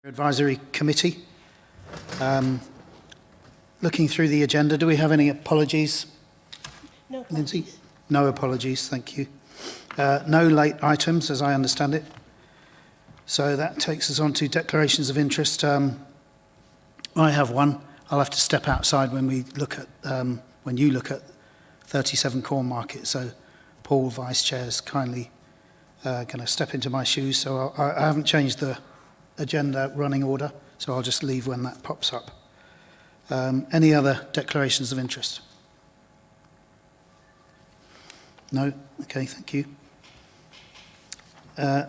Advisory Committee. Looking through the agenda, do we have any apologies? No apologies. Lindsay? No apologies, thank you. No late items, as I understand it. So that takes us on to declarations of interest. I have one. I'll have to step outside when we look at, when you look at 37 Corn Market. So Paul, Vice Chair, is kindly going to step into my shoes. So I haven't changed the agenda running order, so I'll just leave when that pops up. Any other declarations of interest? No? Okay, thank you.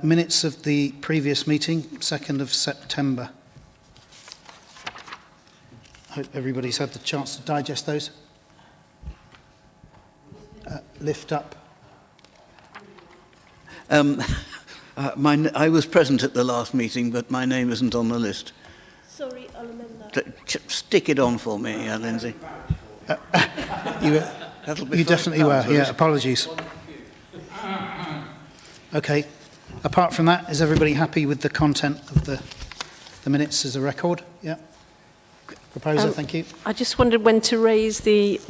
Minutes of the previous meeting, 2nd of September. I hope everybody's had the chance to digest those. Lift up. I was present at the last meeting, but my name isn't on the list. Sorry, I'll amend that. Stick it on for me, Lindsay. You definitely were, yeah, apologies. Okay, apart from that, is everybody happy with the content of the minutes as a record? Yeah. Proposer, thank you. I just wondered when to raise the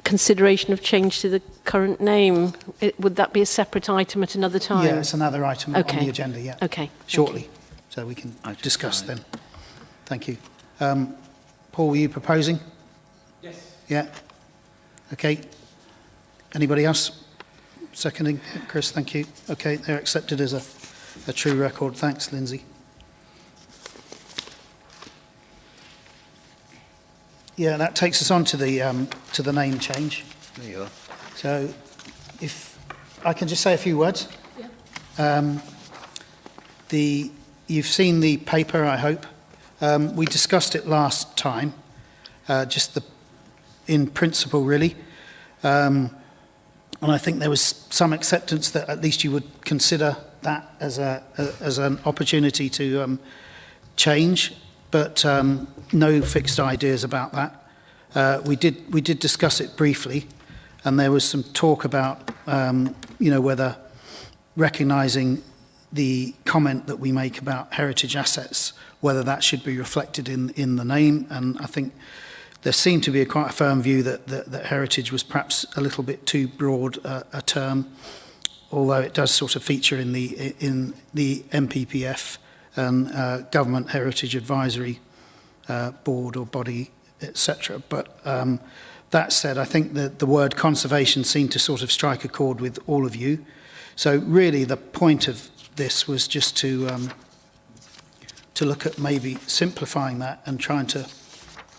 consideration of change to the current name. Would that be a separate item at another time? Yeah, it's another item on the agenda, yeah. Okay. Shortly, so we can discuss then. Thank you. Paul, were you proposing? Yes. Yeah. Okay. Anybody else? Seconding? Chris, thank you. Okay, they're accepted as a true record. Thanks, Lindsay. Yeah, that takes us on to the name change. There you are. So, if I can just say a few words. Yeah. You've seen the paper, I hope. We discussed it last time, in principle, really. And I think there was some acceptance that at least you would consider that as an opportunity to change, but no fixed ideas about that. We did discuss it briefly, and there was some talk about whether recognising the comment that we make about heritage assets, whether that should be reflected in the name. And I think there seemed to be quite a firm view that heritage was perhaps a little bit too broad a term, although it does sort of feature in the MPPF and Government Heritage Advisory Board or body, etc. But that said, I think that the word conservation seemed to sort of strike a chord with all of you. So really the point of this was just to look at maybe simplifying that and trying to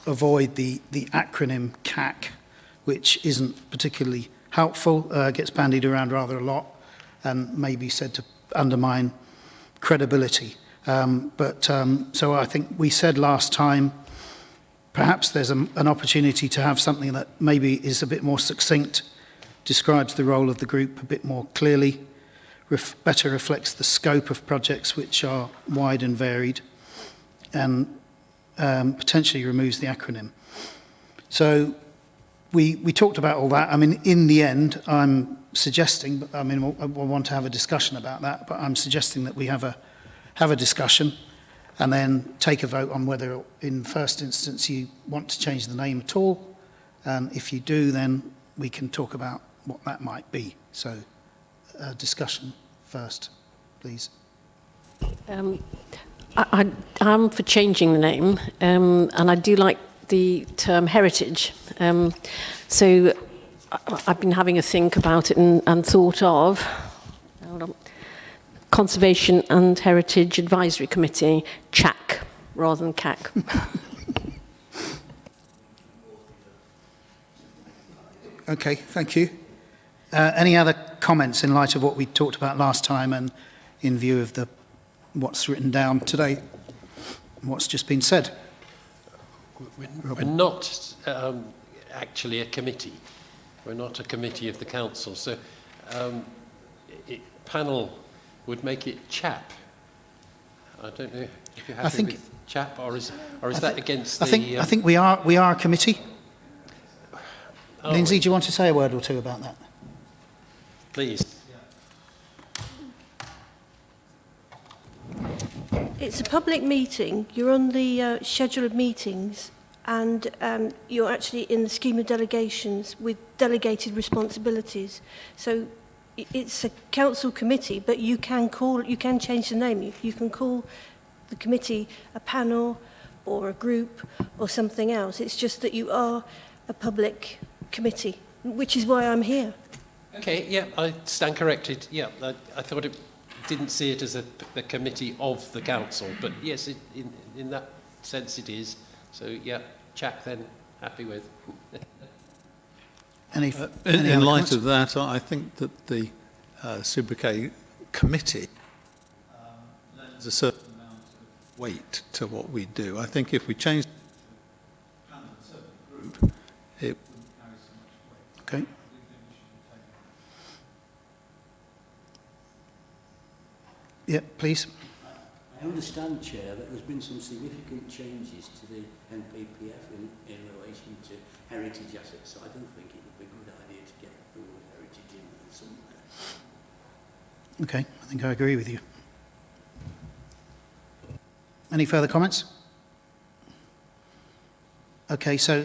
avoid the acronym CAC, which isn't particularly helpful, gets bandied around rather a lot and may be said to undermine credibility. So I think we said last time, perhaps there's an opportunity to have something that maybe is a bit more succinct, describes the role of the group a bit more clearly, better reflects the scope of projects which are wide and varied, and potentially removes the acronym. So we talked about all that. I mean, in the end, I'm suggesting, I mean, we'll want to have a discussion about that, but I'm suggesting that we have a discussion and then take a vote on whether in first instance you want to change the name at all. And if you do, then we can talk about what that might be. So discussion first, please. I'm for changing the name, and I do like the term heritage. So I've been having a think about it and thought of Conservation and Heritage Advisory Committee, CHAC, rather than CAC. Okay, thank you. Any other comments in light of what we talked about last time and in view of what's written down today and what's just been said? We're not actually a committee. We're not a committee of the council. So panel would make it CHAP. I don't know if you're happy with CHAP, or is that against the... I think we are a committee. Lindsay, do you want to say a word or two about that? Please. It's a public meeting. You're on the schedule of meetings, and you're actually in the scheme of delegations with delegated responsibilities. So it's a council committee, but you can change the name. You can call the committee a panel or a group or something else. It's just that you are a public committee, which is why I'm here. Okay, yeah, I stand corrected. Yeah, I thought it didn't see it as a committee of the council, but yes, in that sense it is. So yeah, Jack then, happy with. Any In other light comments? of that, I think that the Subricay committee lends a certain amount of weight to what we do. I think if we change the plan of a certain group, it wouldn't carry so much weight. Okay. I think we should take that. Yeah, please. I understand, Chair, that there's been some significant changes to the NPPF in relation to heritage assets, so I don't think it would be a good idea to get the word heritage in there somewhere. Okay, I think I agree with you. Any further comments? Okay, so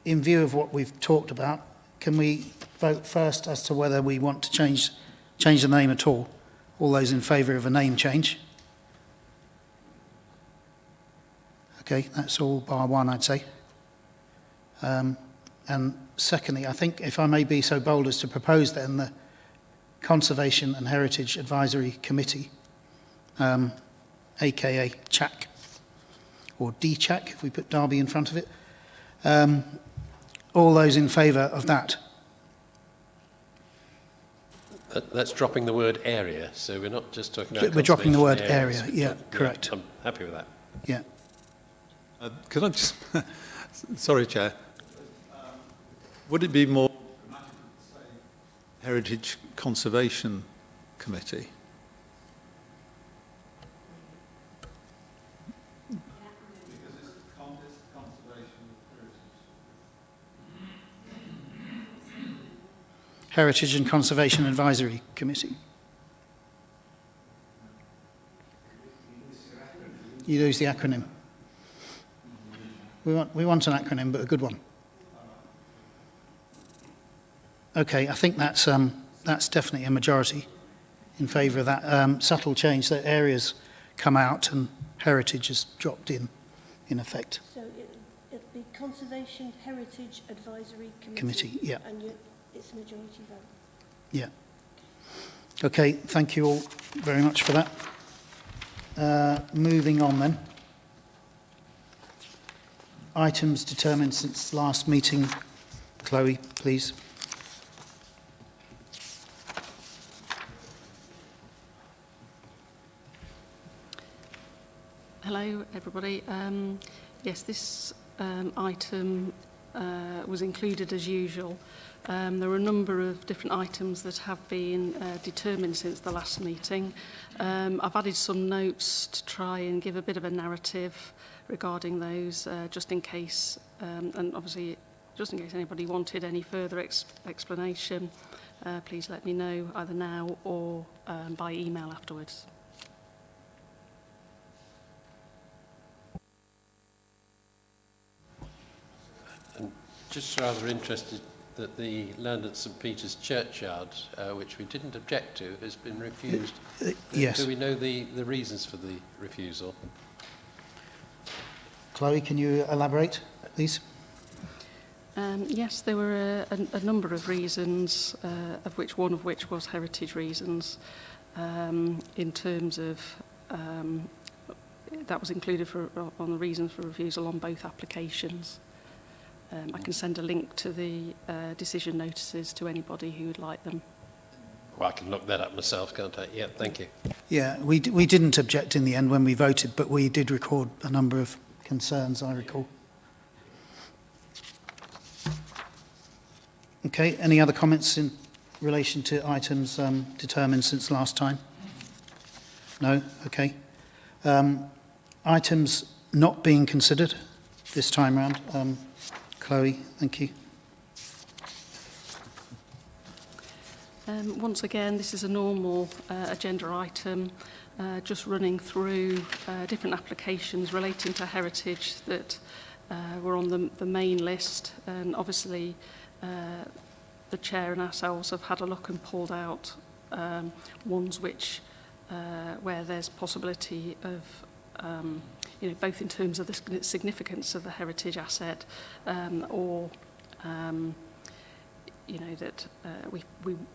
in view of what we've talked about, can we vote first as to whether we want to change the name at all? All those in favour of a name change? Okay, that's all bar one, I'd say. And secondly, I think if I may be so bold as to propose then the Conservation and Heritage Advisory Committee, aka CHAC, or DCHAC if we put Derby in front of it. All those in favour of that? That's dropping the word area, so we're not just talking about. We're dropping the word conservation areas. area, yeah, correct. I'm happy with that. Yeah. Could I just, sorry, Chair, would it be more grammatical to say Heritage Conservation Committee? Because it's conservation of Heritage and Conservation Advisory Committee. You use the acronym. We want an acronym, but a good one. Okay, I think that's definitely a majority in favour of that subtle change that areas come out and heritage is dropped in effect. So it'll be Conservation Heritage Advisory Committee, yeah. And it's a majority vote. Yeah. Okay, thank you all very much for that. Moving on then. Items determined since last meeting. Chloe, please. Hello, everybody. Yes, this item was included as usual. There are a number of different items that have been determined since the last meeting. I've added some notes to try and give a bit of a narrative regarding those, just in case, and obviously just in case anybody wanted any further explanation, please let me know either now or by email afterwards. I'm just rather interested that the land at St Peter's Churchyard, which we didn't object to, has been refused. Yes. Do we know the reasons for the refusal? Chloe, can you elaborate, please? Yes, there were a number of reasons, one of which was heritage reasons, in terms of that was included on the reasons for refusal on both applications. I can send a link to the decision notices to anybody who would like them. Well, I can look that up myself, can't I? Yeah, thank you. Yeah, we didn't object in the end when we voted, but we did record a number of concerns, I recall. Okay, any other comments in relation to items determined since last time? No? Okay. Items not being considered this time round. Chloe, thank you. Once again, this is a normal agenda item, just running through different applications relating to heritage that were on the main list. And obviously, the chair and ourselves have had a look and pulled out ones which where there's possibility of both in terms of the significance of the heritage asset or that we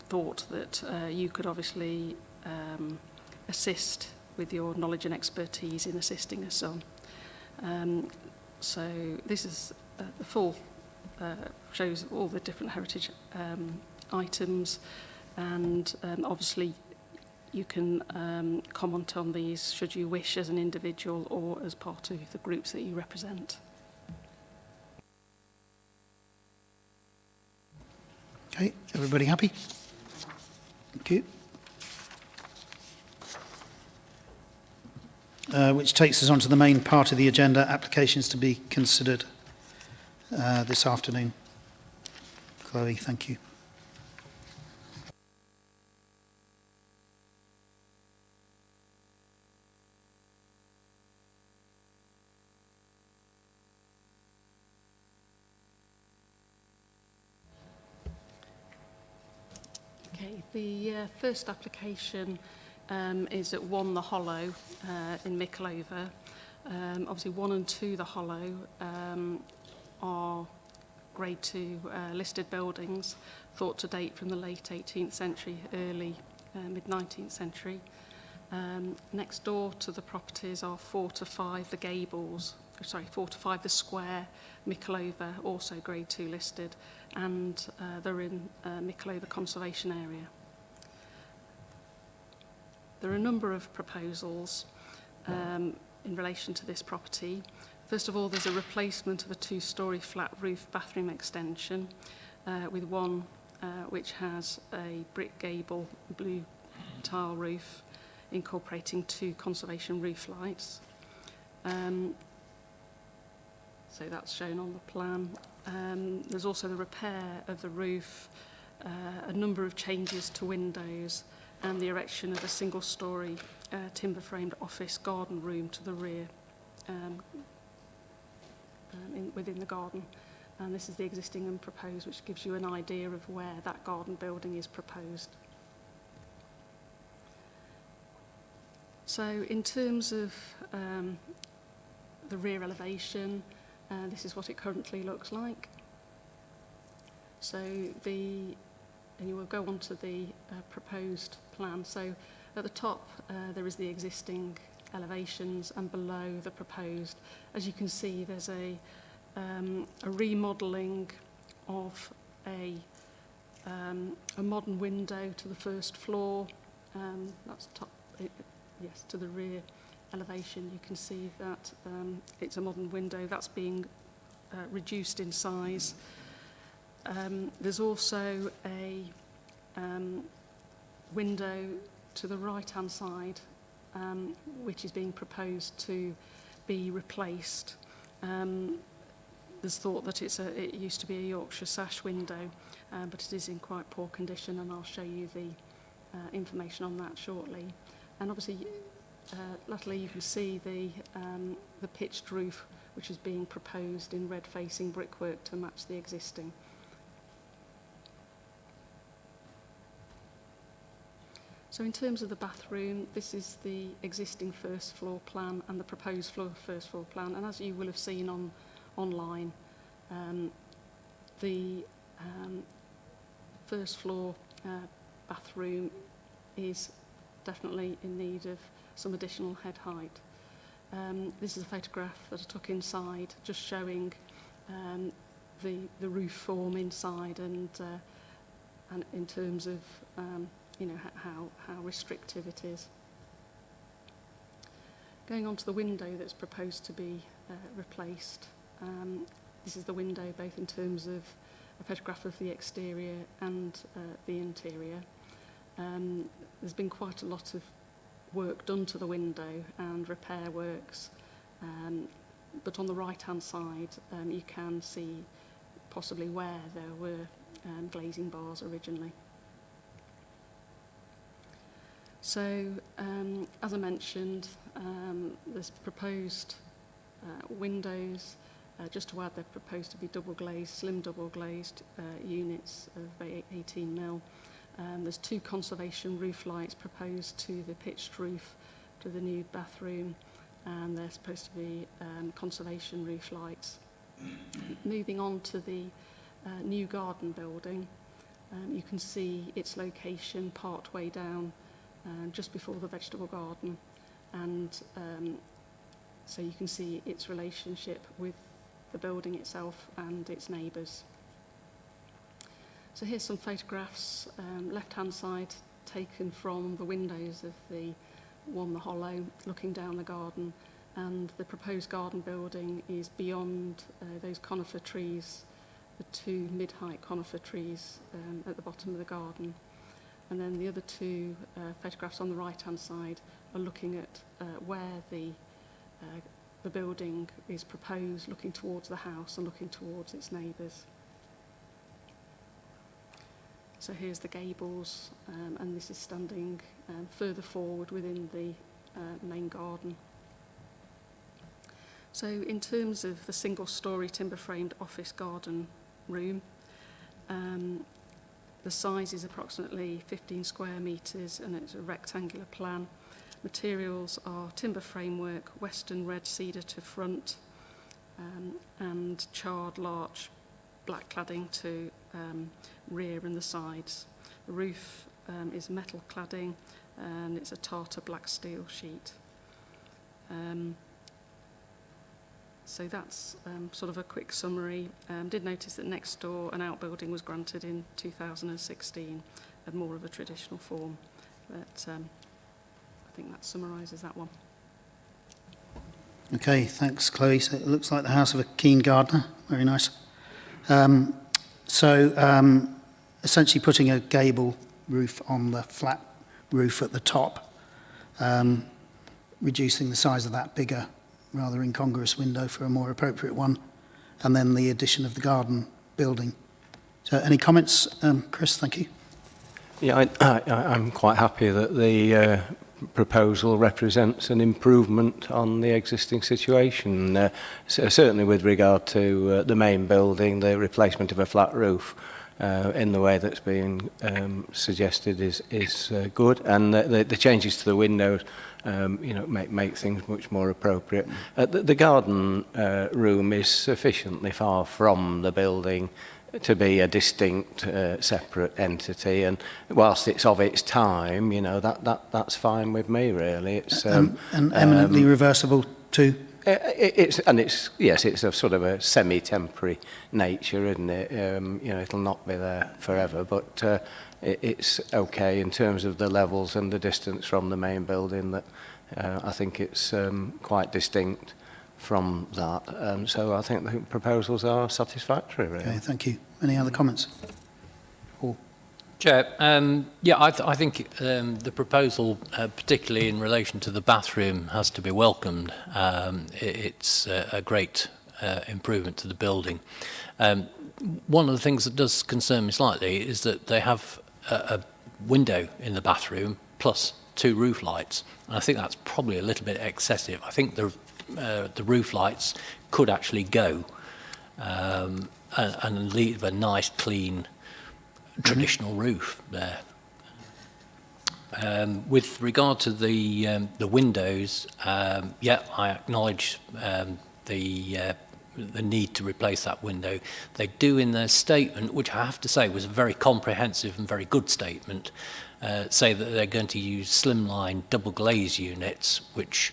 thought that you could obviously assist with your knowledge and expertise in assisting us on. So this is the full, shows all the different heritage items, and obviously you can comment on these should you wish as an individual or as part of the groups that you represent. Okay, everybody happy? Thank you. Which takes us on to the main part of the agenda, applications to be considered this afternoon. Chloe, thank you. Okay, the first application is at 1 The Hollow in Mickleover. Obviously 1 and 2 The Hollow are Grade 2 listed buildings, thought to date from the late 18th century, early mid-19th century. Next door to the properties are 4 to 5 The Gables, 4 to 5 The Square, Mickleover, also Grade 2 listed, and they're in Mickleover Conservation Area. There are a number of proposals in relation to this property. First of all, there's a replacement of a 2-storey flat roof bathroom extension with one which has a brick gable blue tile roof incorporating 2 conservation roof lights. So that's shown on the plan. There's also the repair of the roof, a number of changes to windows, and the erection of a single-storey timber-framed office garden room to the rear within the garden. And this is the existing and proposed, which gives you an idea of where that garden building is proposed. So in terms of the rear elevation, this is what it currently looks like. So and you will go on to the proposed plan. So at the top there is the existing elevations, and below the proposed. As you can see, there's a remodelling of a modern window to the first floor. That's top, yes, to the rear elevation. You can see that it's a modern window that's being reduced in size. There's also a window to the right-hand side, which is being proposed to be replaced. There's thought that it used to be a Yorkshire sash window, but it is in quite poor condition, and I'll show you the information on that shortly. And obviously, latterly you can see the pitched roof, which is being proposed in red-facing brickwork to match the existing. So in terms of the bathroom, this is the existing first floor plan and the proposed first floor plan. And as you will have seen online, the first floor bathroom is definitely in need of some additional head height. This is a photograph that I took inside, just showing the roof form inside and in terms of how restrictive it is. Going on to the window that's proposed to be replaced. This is the window both in terms of a photograph of the exterior and the interior. There's been quite a lot of work done to the window and repair works, but on the right hand side you can see possibly where there were glazing bars originally. So, as I mentioned, there's proposed windows. Just to add, they're proposed to be double glazed, slim double glazed units of 18 mil. There's 2 conservation roof lights proposed to the pitched roof to the new bathroom, and they're supposed to be conservation roof lights. Moving on to the new garden building, you can see its location part way down just before the vegetable garden, and so you can see its relationship with the building itself and its neighbours. So here's some photographs, left-hand side, taken from the windows of the Hollow, looking down the garden, and the proposed garden building is beyond those conifer trees, the 2 mid-height conifer trees at the bottom of the garden. And then the other 2 photographs on the right-hand side are looking at where the building is proposed, looking towards the house and looking towards its neighbours. So here's the gables, and this is standing further forward within the main garden. So in terms of the single-storey timber-framed office garden room, the size is approximately 15 square metres and it's a rectangular plan. Materials are timber framework, western red cedar to front, and charred larch black cladding to rear and the sides. The roof is metal cladding and it's a tartar black steel sheet. So that's sort of a quick summary. Did notice that next door an outbuilding was granted in 2016 and more of a traditional form, but I think that summarises that one. Okay, thanks, Chloe. So it looks like the house of a keen gardener. Very nice. Essentially putting a gable roof on the flat roof at the top, reducing the size of that bigger, rather incongruous window for a more appropriate one, and then the addition of the garden building. So any comments, Chris? Thank you. Yeah, I'm quite happy that the proposal represents an improvement on the existing situation. Certainly with regard to the main building, the replacement of a flat roof in the way that's being suggested is good, and the changes to the windows make things much more appropriate. The garden room is sufficiently far from the building to be a distinct, separate entity, and whilst it's of its time, that's fine with me, really. It's and eminently reversible too. It's a sort of a semi-temporary nature, isn't it? It'll not be there forever, but it's okay in terms of the levels and the distance from the main building. That I think it's quite distinct from that. So I think the proposals are satisfactory, really. Okay, thank you. Any other comments? Paul? Chair, I think the proposal, particularly in relation to the bathroom, has to be welcomed. It's a great improvement to the building. One of the things that does concern me slightly is that they have a window in the bathroom plus 2 roof lights. And I think that's probably a little bit excessive. I think the roof lights could actually go and leave a nice, clean, traditional roof there. With regard to the windows, I acknowledge the need to replace that window. They do in their statement, which I have to say was a very comprehensive and very good statement, say that they're going to use slimline double glaze units, which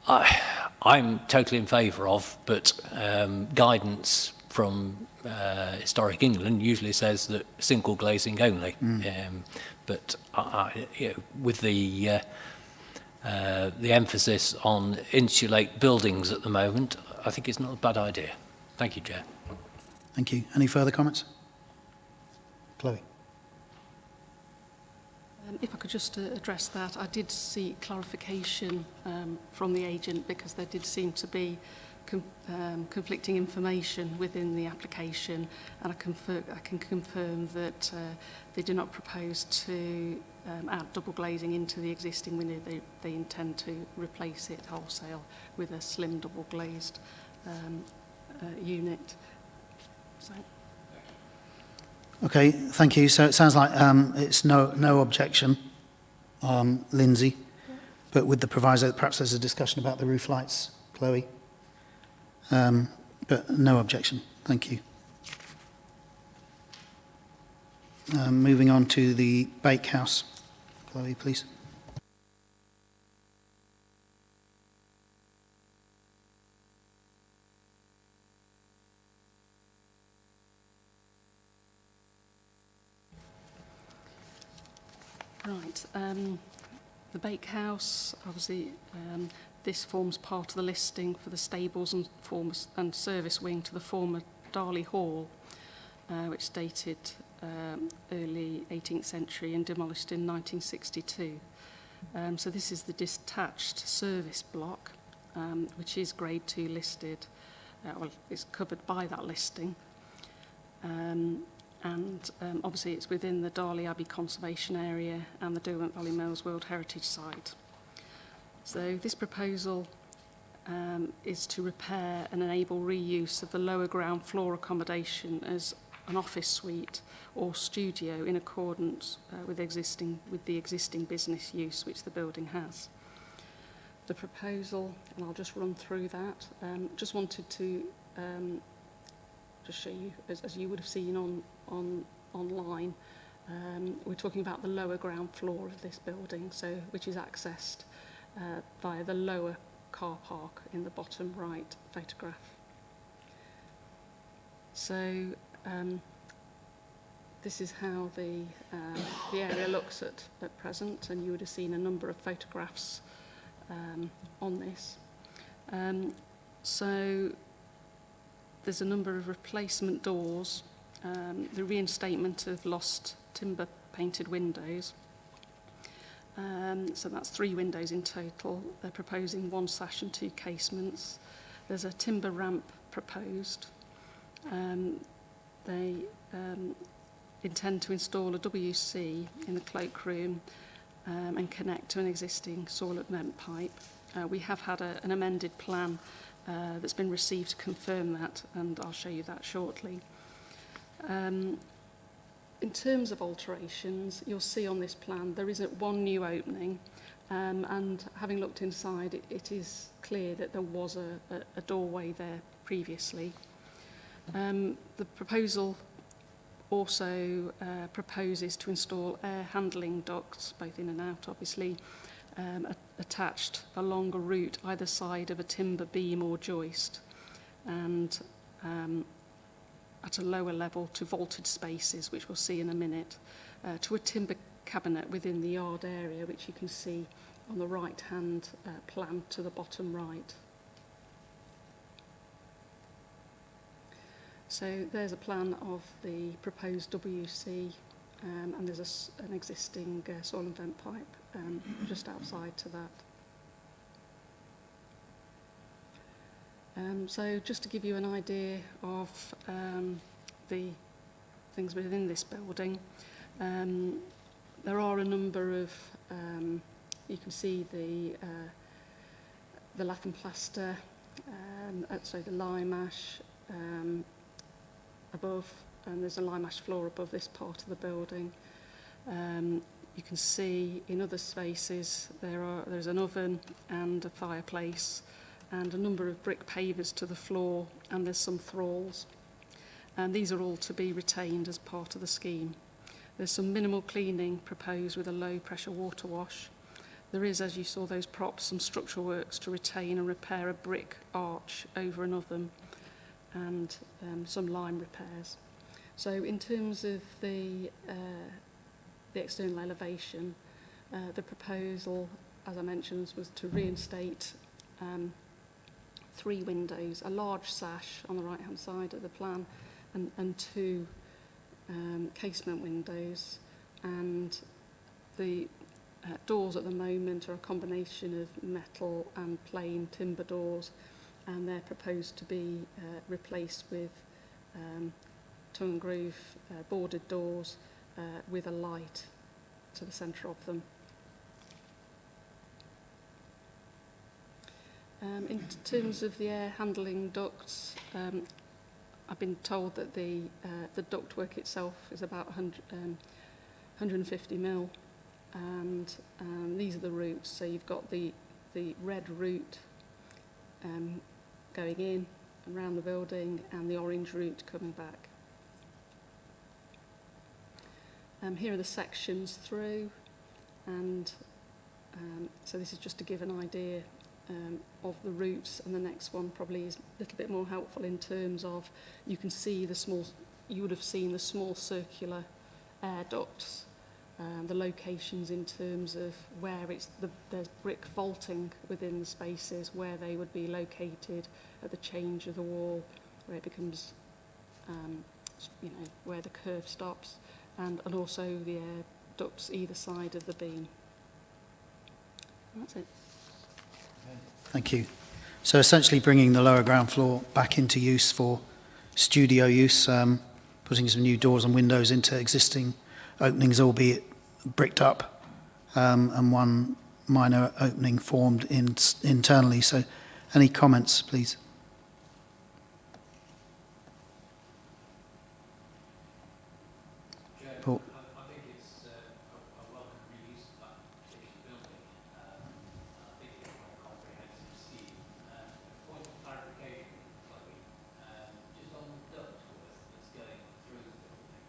I'm totally in favour of, but guidance from Historic England usually says that single glazing only. But with the emphasis on insulate buildings at the moment, I think it's not a bad idea. Thank you, Chair. Thank you. Any further comments? Chloe? If I could just address that, I did seek clarification from the agent because there did seem to be conflicting information within the application, and I can confirm that they do not propose to add double glazing into the existing window. They intend to replace it wholesale with a slim double glazed unit. So. Okay, thank you. So it sounds like it's no objection, Lindsay, but with the proviso that perhaps there's a discussion about the roof lights, Chloe. But no objection. Thank you. Moving on to the Bakehouse. Chloe, please. Right. The Bakehouse, obviously, this forms part of the listing for the stables and service wing to the former Darley Hall, which dated early 18th century and demolished in 1962. So this is the detached service block, which is Grade 2 listed. Well, it's covered by that listing. Obviously it's within the Darley Abbey Conservation Area and the Derwent Valley Mills World Heritage Site. So this proposal is to repair and enable reuse of the lower ground floor accommodation as an office suite or studio in accordance with the existing business use which the building has. The proposal, and I'll just run through that, just wanted to just show you, as you would have seen online, we're talking about the lower ground floor of this building, so which is accessed via the lower car park in the bottom right photograph. So this is how the area looks at present, and you would have seen a number of photographs on this. So there's a number of replacement doors, the reinstatement of lost timber painted windows. So that's 3 windows in total. They're proposing 1 sash and 2 casements. There's a timber ramp proposed. They intend to install a WC in the cloakroom and connect to an existing soil vent pipe. We have had an amended plan that's been received to confirm that, and I'll show you that shortly. In terms of alterations, you'll see on this plan there isn't one new opening, and having looked inside, it is clear that there was a doorway there previously. The proposal also proposes to install air handling ducts, both in and out obviously, attached along a route either side of a timber beam or joist, and at a lower level to vaulted spaces, which we'll see in a minute, to a timber cabinet within the yard area, which you can see on the right-hand plan to the bottom right. So there's a plan of the proposed WC, and there's an existing soil and vent pipe just outside to that. So just to give you an idea of the things within this building, there are a number of, you can see the lath and plaster, the lime ash above, and there's a lime ash floor above this part of the building. You can see in other spaces there's an oven and a fireplace and a number of brick pavers to the floor, and there's some thralls. And these are all to be retained as part of the scheme. There's some minimal cleaning proposed with a low pressure water wash. There is, as you saw those props, some structural works to retain and repair a brick arch over an oven, and some lime repairs. So in terms of the external elevation, the proposal, as I mentioned, was to reinstate 3 windows, a large sash on the right-hand side of the plan, and 2 casement windows, and the doors at the moment are a combination of metal and plain timber doors, and they're proposed to be replaced with tongue and groove boarded doors with a light to the centre of them. In terms of the air handling ducts, I've been told that the ductwork itself is about 150 mil, and these are the routes. So you've got the red route going in around the building, and the orange route coming back. Here are the sections through, and so this is just to give an idea of the routes, and the next one probably is a little bit more helpful in terms of you can see you would have seen the small circular air ducts, the locations in terms of where there's brick vaulting within the spaces, where they would be located at the change of the wall, where it becomes, where the curve stops, and also the air ducts either side of the beam. And that's it. Thank you. So essentially bringing the lower ground floor back into use for studio use, putting some new doors and windows into existing openings, albeit bricked up, and one minor opening formed internally. So any comments, please? Paul? I think it's a welcome reuse of that particular building. I think it's a more comprehensive scheme. Point of clarification, Chloe, just on the ductwork that's going through the building,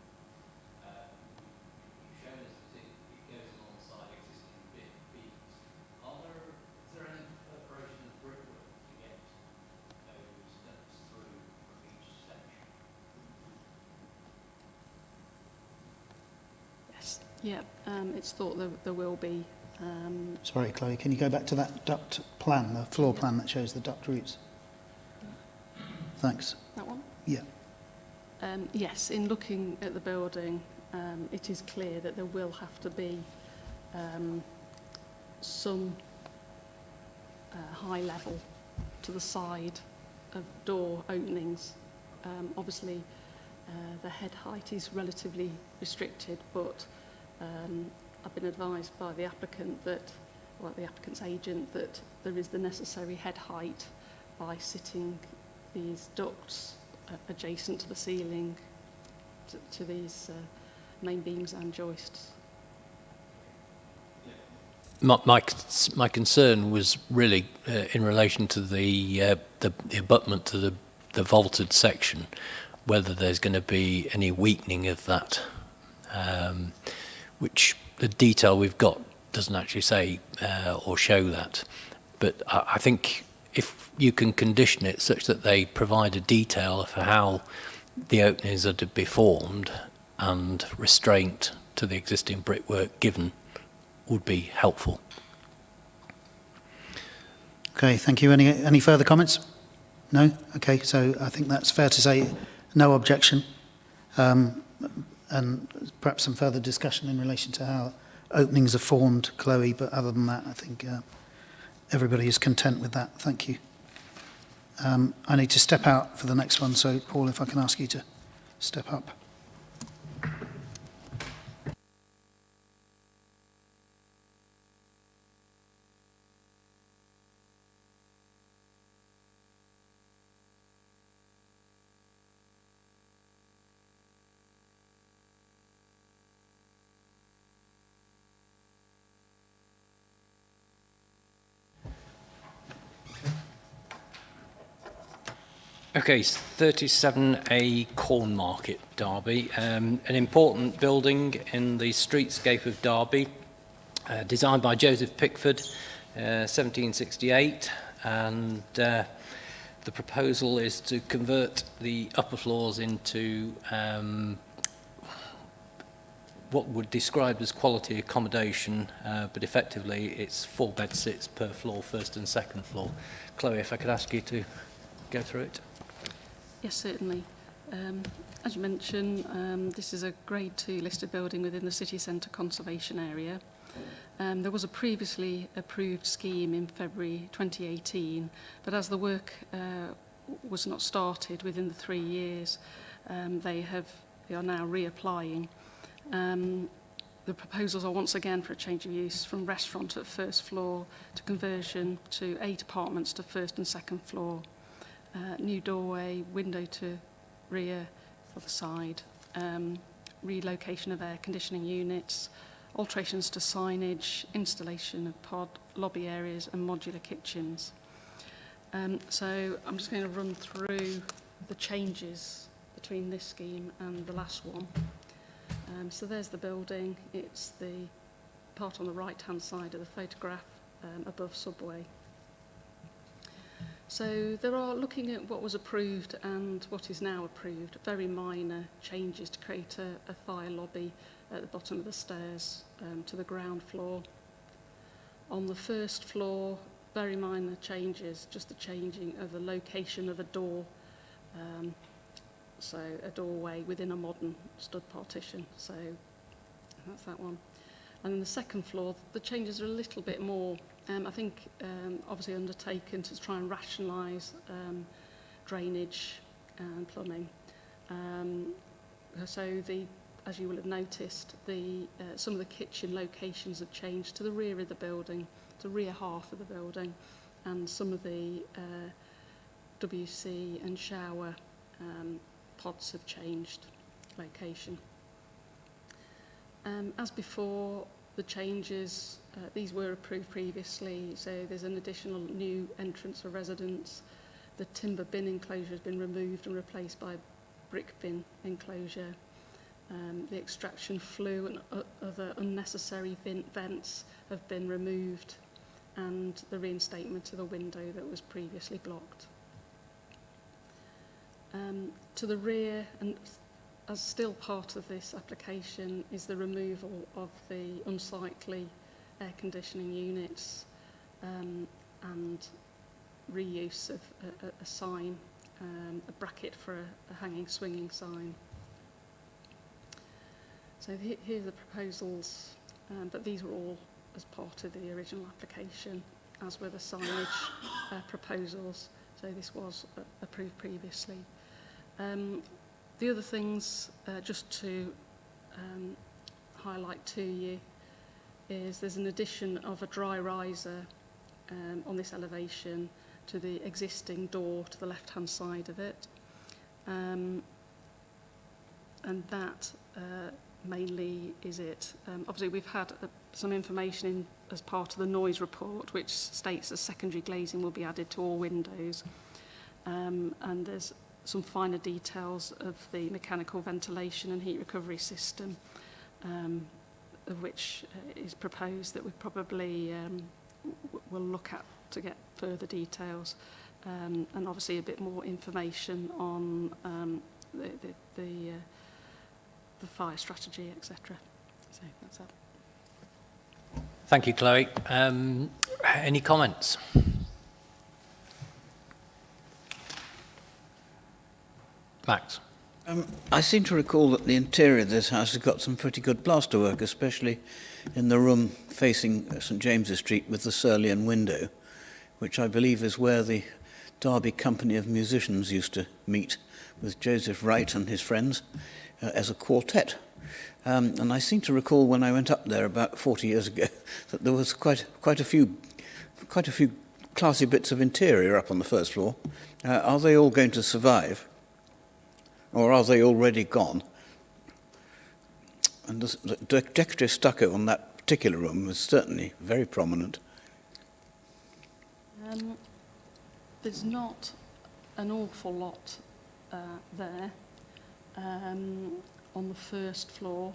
you've shown us that it goes alongside existing beams. Is there any preparation of brickwork to get those ducts through from each section? Yeah, it's thought there will be. Sorry, Chloe, can you go back to that duct plan, the floor plan that shows the duct routes? Thanks. That one? Yeah. Yes, in looking at the building, it is clear that there will have to be some high level to the side of door openings. Obviously, the head height is relatively restricted, but I've been advised by the applicant the applicant's agent, that there is the necessary head height by sitting these ducts adjacent to the ceiling to these main beams and joists. My concern was really in relation to the abutment to the vaulted section, whether there's going to be any weakening of that, which the detail we've got doesn't actually say or show that. But I think if you can condition it such that they provide a detail for how the openings are to be formed and restraint to the existing brickwork given, would be helpful. Okay, thank you. Any further comments? No? Okay, so I think that's fair to say no objection. And perhaps some further discussion in relation to how openings are formed, Chloe, but other than that, I think everybody is content with that. Thank you. I need to step out for the next one, so Paul, if I can ask you to step up. Okay, 37A Corn Market, Derby. An important building in the streetscape of Derby, designed by Joseph Pickford, 1768, and the proposal is to convert the upper floors into what would describe as quality accommodation, but effectively it's 4 bed sits per floor, first and second floor. Chloe, if I could ask you to go through it. Yes, certainly. As you mentioned, this is a Grade 2 listed building within the city centre conservation area. There was a previously approved scheme in February 2018, but as the work was not started within the 3 years, they are now reapplying. the proposals are once again for a change of use from restaurant at first floor to conversion to 8 apartments to first and second floor. New doorway, window to rear for the side, relocation of air conditioning units, alterations to signage, installation of pod, lobby areas and modular kitchens. So I'm just going to run through the changes between this scheme and the last one. So there's the building. It's the part on the right-hand side of the photograph above Subway. So there are, looking at what was approved and what is now approved, very minor changes to create a fire lobby at the bottom of the stairs to the ground floor. On the first floor, very minor changes, just the changing of the location of a door. So a doorway within a modern stud partition. So that's that one. And then the second floor, the changes are a little bit more, I think, obviously undertaken to try and rationalise drainage and plumbing. So as you will have noticed, some of the kitchen locations have changed to the rear of the building, to the rear half of the building, and some of the WC and shower pods have changed location. As before, the changes, these were approved previously, so there's an additional new entrance for residents. The timber bin enclosure has been removed and replaced by brick bin enclosure. The extraction flue and other unnecessary vents have been removed, and the reinstatement of the window that was previously blocked. To the rear, and as still part of this application, is the removal of the unsightly air conditioning units and reuse of a sign, a bracket for a hanging swinging sign. So here are the proposals, but these were all as part of the original application, as were the signage proposals. So this was approved previously. The other things, just to highlight to you, is there's an addition of a dry riser on this elevation to the existing door to the left-hand side of it. And that mainly is it. Obviously, we've had some information in as part of the noise report, which states that secondary glazing will be added to all windows. And there's some finer details of the mechanical ventilation and heat recovery system, of which is proposed that we probably will look at to get further details, and obviously a bit more information on the fire strategy, etc. So that's that. Thank you, Chloe. Any comments? Max. I seem to recall that the interior of this house has got some pretty good plasterwork, especially in the room facing St James's Street with the Surlian window, which I believe is where the Derby Company of Musicians used to meet with Joseph Wright and his friends as a quartet. And I seem to recall when I went up there about 40 years ago that there was quite a few classy bits of interior up on the first floor. Are they all going to survive? Or are they already gone? And the decorative stucco on that particular room was certainly very prominent. There's not an awful lot there on the first floor,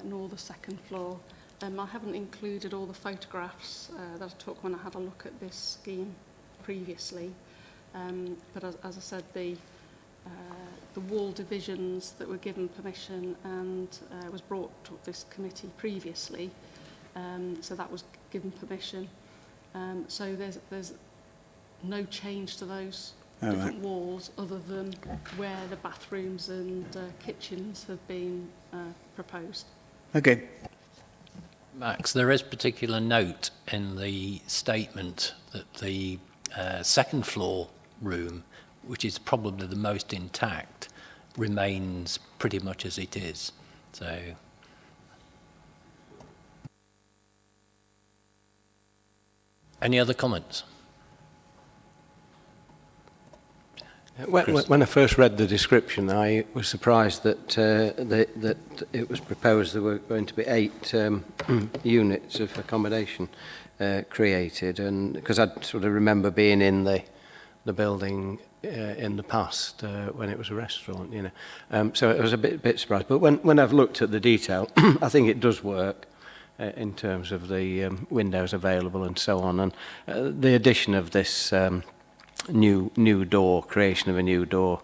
nor the second floor. I haven't included all the photographs that I took when I had a look at this scheme previously. But as I said, the wall divisions that were given permission and was brought to this committee previously, so that was given permission. So there's no change to those different walls other than where the bathrooms and kitchens have been proposed. Okay. Max, there is particular note in the statement that the second floor room, which is probably the most intact, remains pretty much as it is. So Any other comments? When I first read the description, I was surprised that that it was proposed there were going to be 8 units of accommodation created, and because I sort of remember being in the building in the past when it was a restaurant, you know. So I was a bit surprised. But when I've looked at the detail, I think it does work in terms of the windows available and so on, and the addition of this. New door, creation of a new door,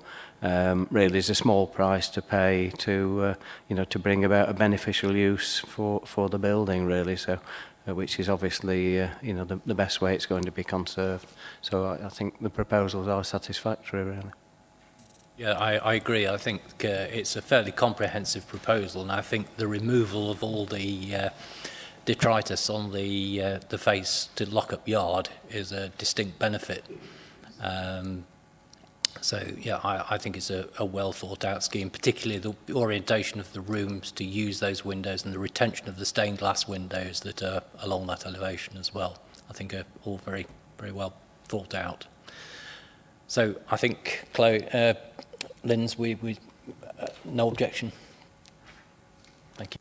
really is a small price to pay to you know, to bring about a beneficial use for the building, really. So, which is obviously you know, the best way it's going to be conserved. So I think the proposals are satisfactory, really. Yeah, I agree. I think it's a fairly comprehensive proposal, and I think the removal of all the detritus on the face to lock-up yard is a distinct benefit. So yeah, I think it's a well thought out scheme, particularly the orientation of the rooms to use those windows and the retention of the stained glass windows that are along that elevation as well. I think are all very, very well thought out. So I think, Chloe, Linz, we no objection. Thank you.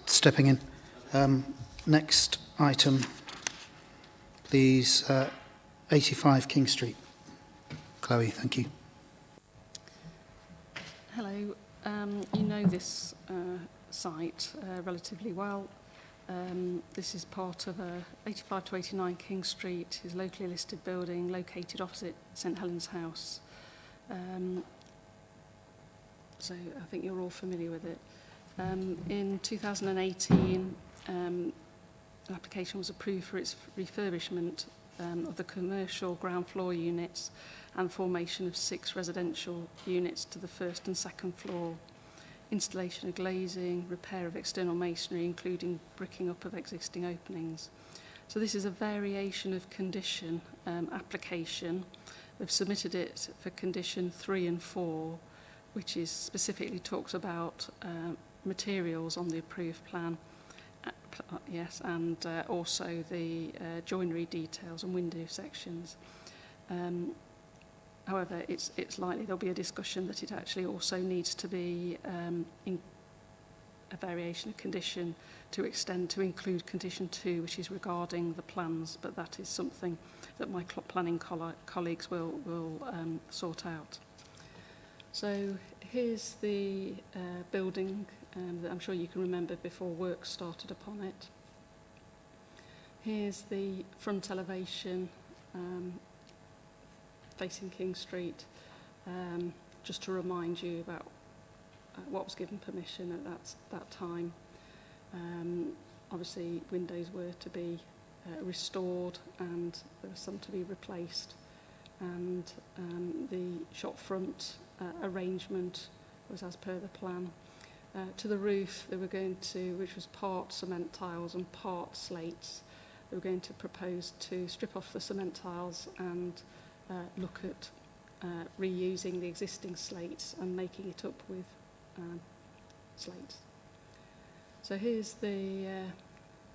Stepping in. Next item, please. 85 King Street. Chloe, thank you. Hello. You know this site relatively well. This is part of 85 to 89 King Street, is a locally listed building located opposite St Helens House. So I think you're all familiar with it. In 2018, an application was approved for its refurbishment of the commercial ground floor units and formation of 6 residential units to the first and second floor. Installation of glazing, repair of external masonry, including bricking up of existing openings. So this is a variation of condition application. They've submitted it for condition 3 and 4, which is specifically talks about materials on the approved plan, yes, and also the joinery details and window sections. However, it's likely there'll be a discussion that it actually also needs to be in a variation of condition to extend to include condition 2, which is regarding the plans, but that is something that my planning colleagues will sort out. So here's the building that I'm sure you can remember before work started upon it. Here's the front elevation facing King Street, just to remind you about what was given permission at that time. Obviously windows were to be restored and there were some to be replaced, and the shop front arrangement was as per the plan. To the roof they were going to, which was part cement tiles and part slates, they were going to propose to strip off the cement tiles and look at reusing the existing slates and making it up with slates. So here's the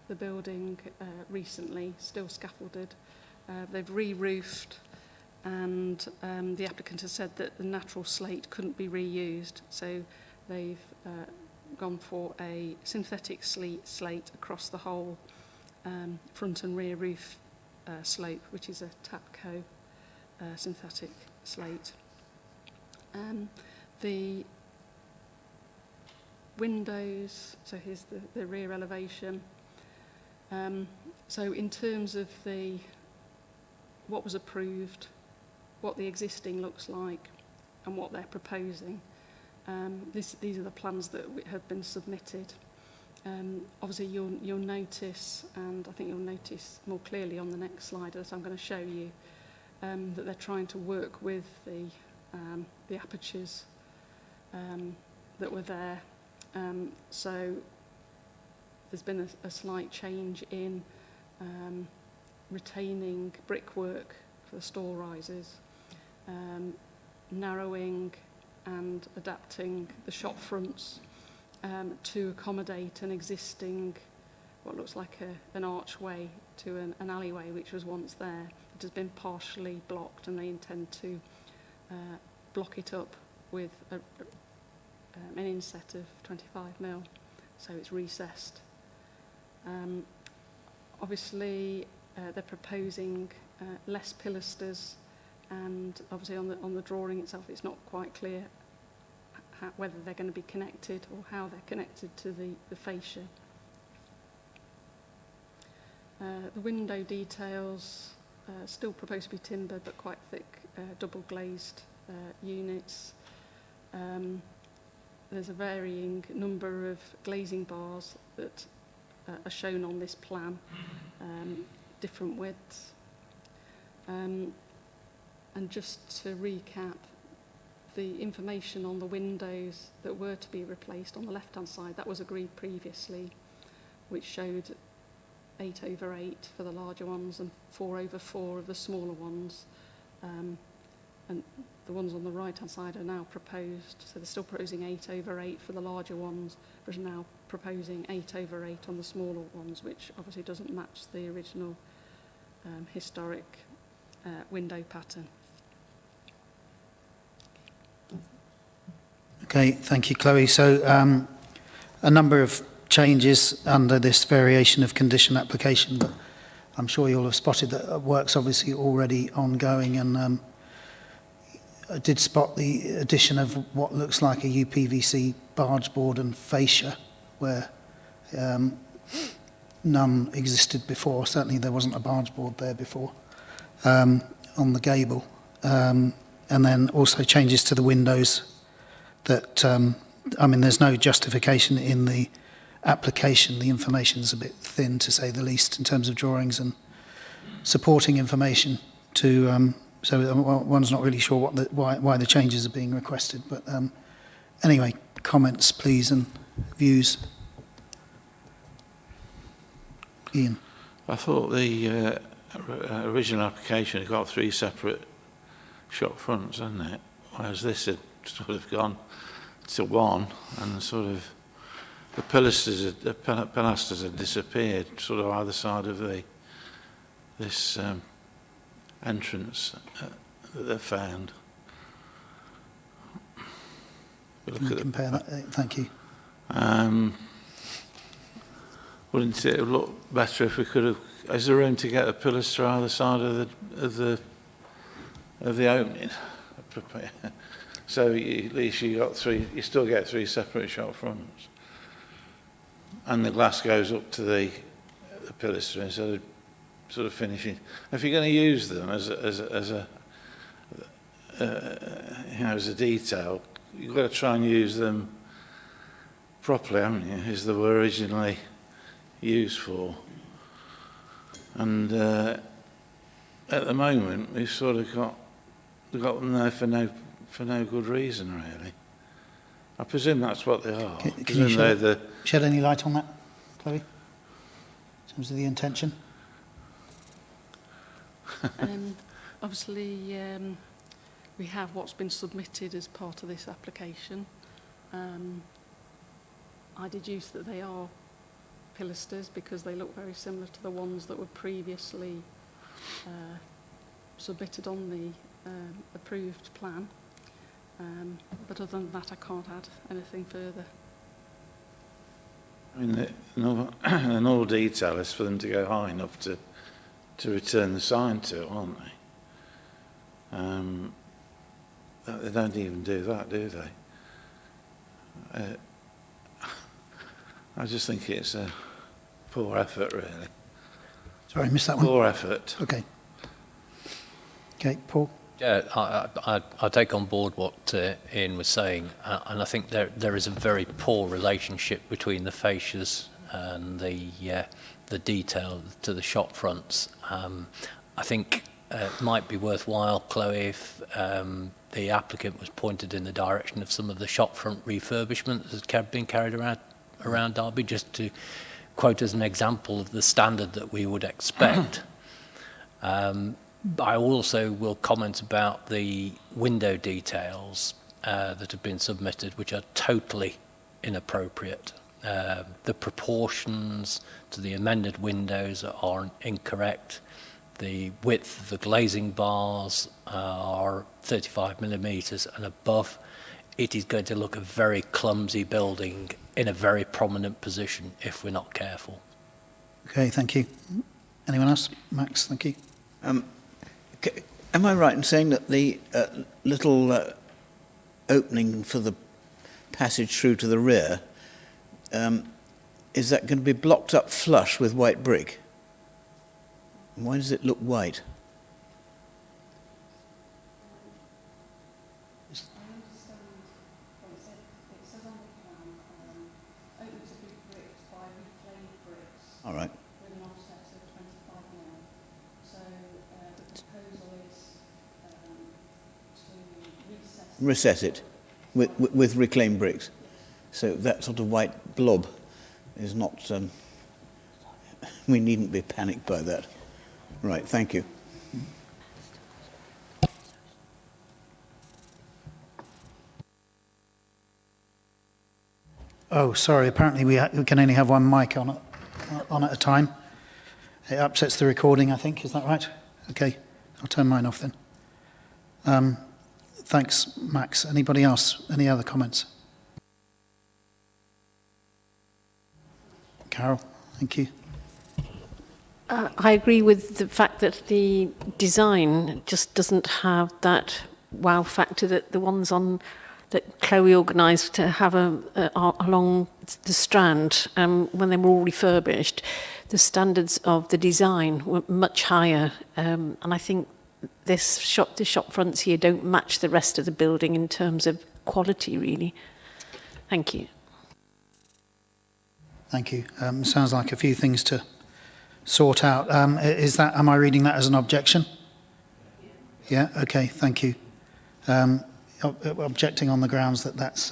the building recently, still scaffolded. They've re-roofed, and the applicant has said that the natural slate couldn't be reused, so they've gone for a synthetic slate across the whole front and rear roof slope, which is a Tapco synthetic slate. The windows, so here's the rear elevation. So in terms of what was approved, what the existing looks like, and what they're proposing, these are the plans that have been submitted. Obviously you'll notice, and I think you'll notice more clearly on the next slide that I'm going to show you, that they're trying to work with the apertures that were there. So there's been a slight change in retaining brickwork for the store risers, narrowing and adapting the shop fronts to accommodate an existing, what looks like an archway to an alleyway which was once there. It has been partially blocked, and they intend to block it up with an inset of 25mm, so it's recessed. Obviously, they're proposing less pilasters, and obviously on the drawing itself, it's not quite clear whether they're going to be connected or how they're connected to the fascia. The window details still proposed to be timber, but quite thick, double glazed units. There's a varying number of glazing bars that are shown on this plan, different widths. And just to recap, the information on the windows that were to be replaced on the left-hand side, that was agreed previously, which showed 8/8 for the larger ones and 4/4 of the smaller ones. And the ones on the right-hand side are now proposed, so they're still proposing 8/8 for the larger ones, but are now proposing 8/8 on the smaller ones, which obviously doesn't match the original historic window pattern. Okay, thank you, Chloe. So a number of changes under this variation of condition application, but I'm sure you'll have spotted that work's obviously already ongoing, and I did spot the addition of what looks like a UPVC barge board and fascia where none existed before. Certainly there wasn't a barge board there before on the gable. And then also changes to the windows that, I mean, there's no justification in the application. The information's a bit thin, to say the least, in terms of drawings and supporting information to, so one's not really sure why the changes are being requested. But anyway, comments, please, and views. Ian. I thought the original application had got 3 separate shop fronts, hasn't it? Whereas this had sort of gone to one, and sort of the pilasters had disappeared, sort of either side of this entrance that they've found. Can you compare that? Thank you. Wouldn't it look better if we could have? Is there room to get a pilaster either side of the opening? So at least you got 3. You still get 3 separate shop fronts, and the glass goes up to the pilaster instead of sort of finishing. If you're going to use them as a as a detail, you've got to try and use them properly, haven't you? As they were originally used for. And at the moment, we've sort of got them there for no good reason, really. I presume that's what they are. Can you shed any light on that, Chloe, in terms of the intention? Obviously, we have what's been submitted as part of this application. I deduce that they are pilasters because they look very similar to the ones that were previously submitted on the approved plan. But other than that, I can't add anything further. I mean, an all detail is for them to go high enough to return the sign to, aren't they? They don't even do that, do they? I just think it's a poor effort, really. Sorry, I missed that one. Poor effort. Okay. Okay, Paul? Yeah, I take on board what Ian was saying, and I think there is a very poor relationship between the fascias and the detail to the shop fronts. I think it might be worthwhile, Chloe, if the applicant was pointed in the direction of some of the shop front refurbishment that has been carried around Derby, just to quote as an example of the standard that we would expect. I also will comment about the window details that have been submitted, which are totally inappropriate. The proportions to the amended windows are incorrect. The width of the glazing bars are 35 millimetres and above. It is going to look a very clumsy building in a very prominent position if we're not careful. Okay, thank you. Anyone else? Max, thank you. Am I right in saying that the little opening for the passage through to the rear, is that going to be blocked up flush with white brick? Why does it look white? All right. With an offset of 25 mil. So the proposal is to Recess it with reclaimed bricks. So that sort of white blob is not. We needn't be panicked by that. Right. Thank you. Oh, sorry, apparently we can only have one mic on at a time. It upsets the recording, I think. Is that right? Okay, I'll turn mine off then. Thanks, Max. Anybody else? Any other comments? Carol, thank you. I agree with the fact that the design just doesn't have that wow factor that the ones on that Chloe organised to have along the Strand when they were all refurbished. The standards of the design were much higher, and I think the shop fronts here don't match the rest of the building in terms of quality, really. Thank you. Thank you. Sounds like a few things to sort out. Am I reading that as an objection? Yeah. Okay. Thank you. Objecting on the grounds that that's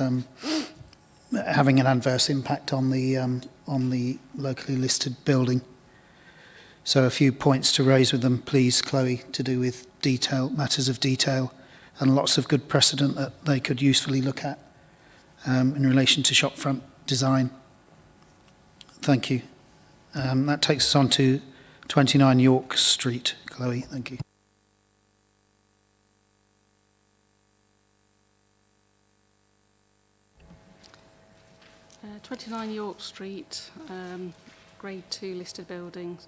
having an adverse impact on the locally listed building. So a few points to raise with them, please, Chloe, to do with matters of detail, and lots of good precedent that they could usefully look at in relation to shopfront design. Thank you. That takes us on to 29 York Street. Chloe, thank you. Uh, 29 York Street, Grade 2 listed building,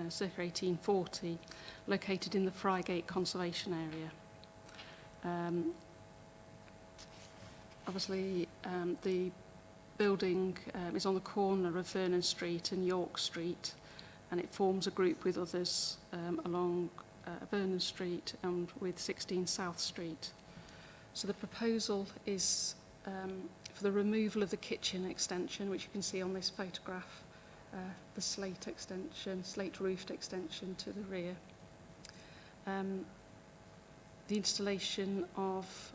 circa 1840, located in the Frygate Conservation Area. Obviously, the building is on the corner of Vernon Street and York Street, and it forms a group with others along Vernon Street and with 16 South Street. So the proposal is for the removal of the kitchen extension, which you can see on this photograph, the slate roofed extension to the rear. The installation of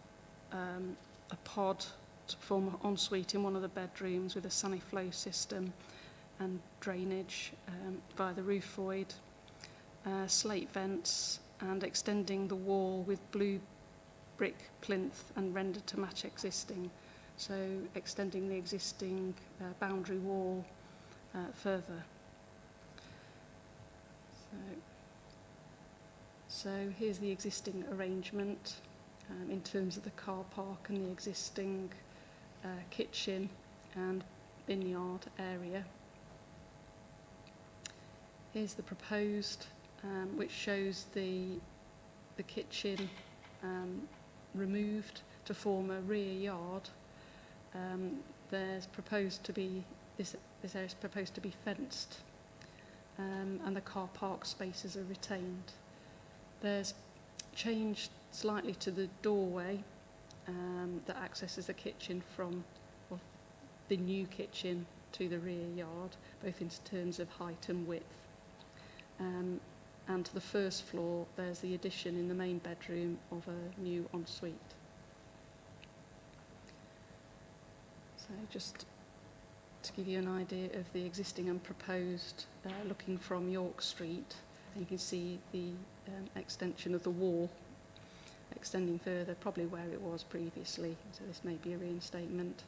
a pod to form an ensuite in one of the bedrooms with a Saniflow system and drainage via the roof void, slate vents, and extending the wall with blue brick plinth and rendered to match existing. So extending the existing boundary wall further. So here's the existing arrangement in terms of the car park and the existing kitchen and vineyard area. Here's the proposed, which shows the kitchen removed to form a rear yard. There's proposed to be this area is proposed to be fenced, and the car park spaces are retained. There's changed slightly to the doorway that accesses the kitchen from the new kitchen to the rear yard, both in terms of height and width. And to the first floor, there's the addition in the main bedroom of a new ensuite. So just to give you an idea of the existing and proposed, looking from York Street, you can see the extension of the wall extending further, probably where it was previously, so this may be a reinstatement.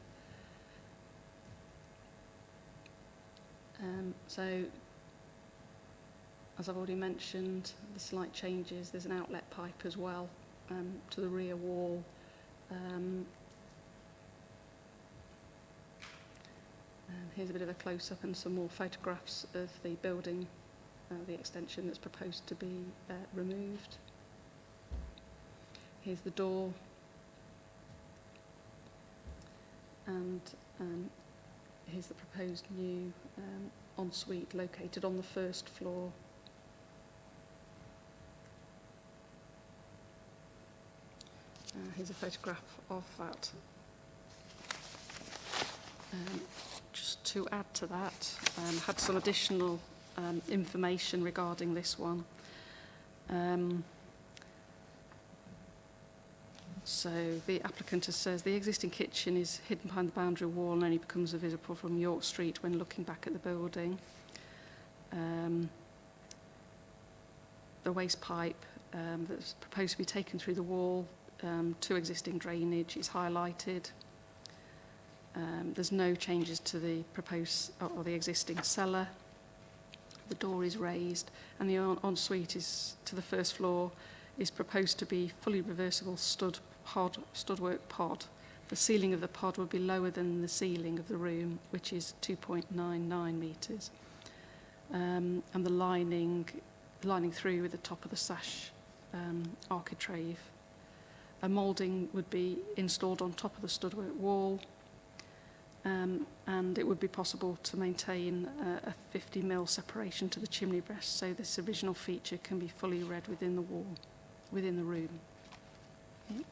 So, as I've already mentioned, the slight changes, there's an outlet pipe as well to the rear wall. Here's a bit of a close-up and some more photographs of the building, the extension that's proposed to be removed. Here's the door, and here's the proposed new ensuite located on the first floor. Here's a photograph of that. Just to add to that, had some additional information regarding this one. So the applicant says the existing kitchen is hidden behind the boundary wall and only becomes visible from York Street when looking back at the building. The waste pipe that's proposed to be taken through the wall to existing drainage is highlighted. There's no changes to the proposed or the existing cellar. The door is raised, and the ensuite is to the first floor is proposed to be fully reversible studwork pod. The ceiling of the pod will be lower than the ceiling of the room, which is 2.99 metres, and the lining through with the top of the sash architrave. A moulding would be installed on top of the studwork wall. And it would be possible to maintain a 50mm separation to the chimney breast, so this original feature can be fully read within the wall, within the room. Yeah.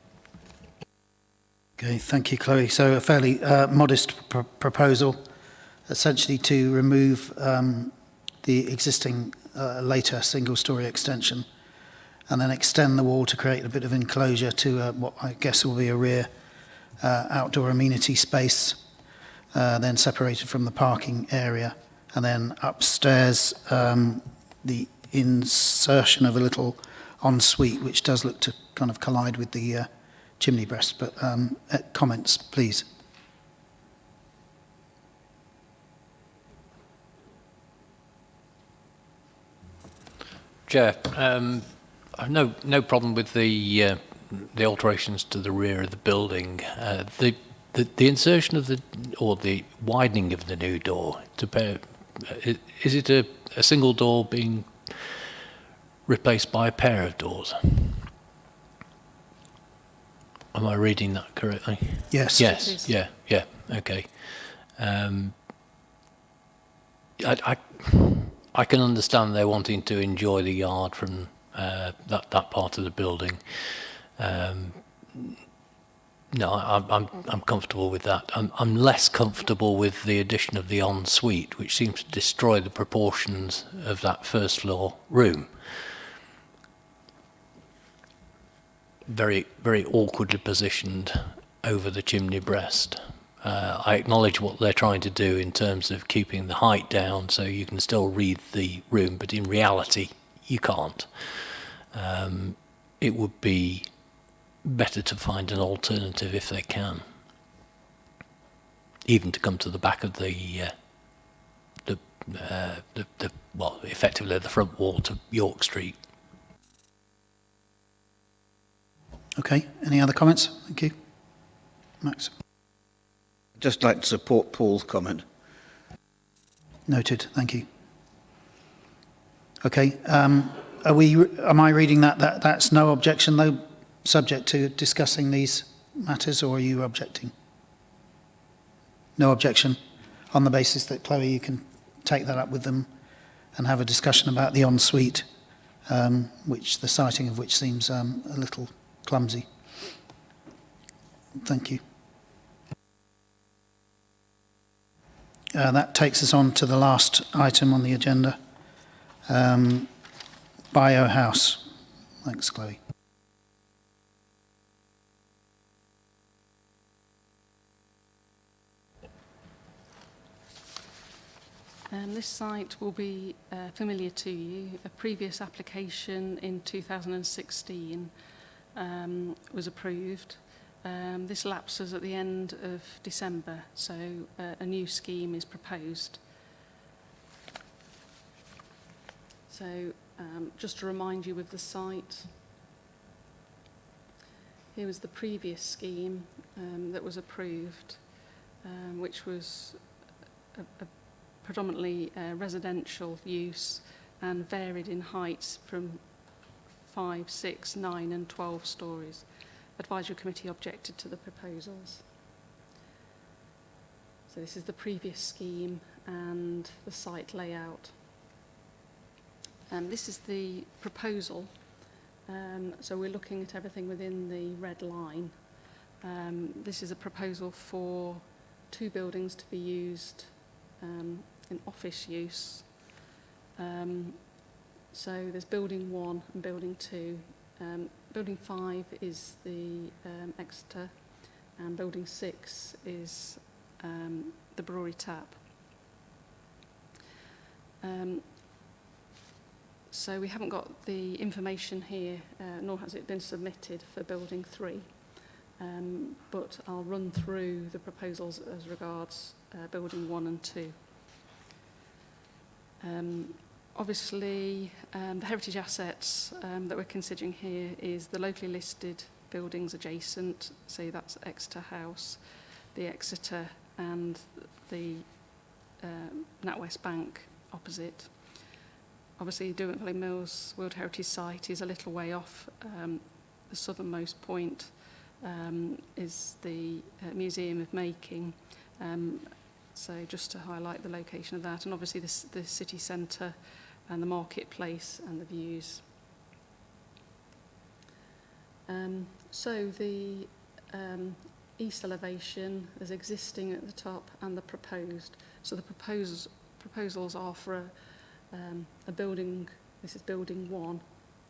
Okay, thank you, Chloe. So a fairly modest proposal, essentially to remove the existing later single-storey extension and then extend the wall to create a bit of enclosure to what I guess will be a rear outdoor amenity space. Then separated from the parking area, and then upstairs the insertion of a little ensuite, which does look to kind of collide with the chimney breast. But comments, please. Chair, I've no problem with the alterations to the rear of the building. The insertion of the widening of the new door, is it a single door being replaced by a pair of doors? Am I reading that correctly? Yes. Yes. Yeah. Okay. I can understand they're wanting to enjoy the yard from that part of the building. No, I'm comfortable with that. I'm less comfortable with the addition of the ensuite, which seems to destroy the proportions of that first floor room. Very, very awkwardly positioned over the chimney breast. I acknowledge what they're trying to do in terms of keeping the height down so you can still read the room, but in reality, you can't. It would be better to find an alternative if they can, even to come to the back of the well, effectively the front wall to York Street. Okay, any other comments? Thank you. Max? I'd just like to support Paul's comment. Noted, thank you. Okay, am I reading that's no objection though, subject to discussing these matters, or are you objecting? No objection, on the basis that, Chloe, you can take that up with them and have a discussion about the ensuite, which the siting of which seems a little clumsy. Thank you. That takes us on to the last item on the agenda, Biohouse. Thanks, Chloe. This site will be familiar to you. A previous application in 2016 was approved. This lapses at the end of December, so a new scheme is proposed. So just to remind you of the site, here was the previous scheme that was approved, which was a predominantly residential use and varied in heights from 5, 6, 9 and 12 stories. Advisory Committee objected to the proposals. So this is the previous scheme and the site layout. This is the proposal. So we're looking at everything within the red line. This is a proposal for 2 buildings to be used in office use. So there's building 1 and building 2. Building 5 is the Exeter, and building 6 is the Brewery Tap. So we haven't got the information here, nor has it been submitted for building 3. But I'll run through the proposals as regards building 1 and 2. Obviously, the heritage assets that we're considering here is the locally listed buildings adjacent, so that's Exeter House, the Exeter and the NatWest Bank opposite. Obviously, Derwent Valley Mills World Heritage Site is a little way off. The southernmost point is the Museum of Making. So just to highlight the location of that, and obviously the city centre and the marketplace and the views. So the east elevation is existing at the top and the proposed. So the proposals are for a building, this is building 1,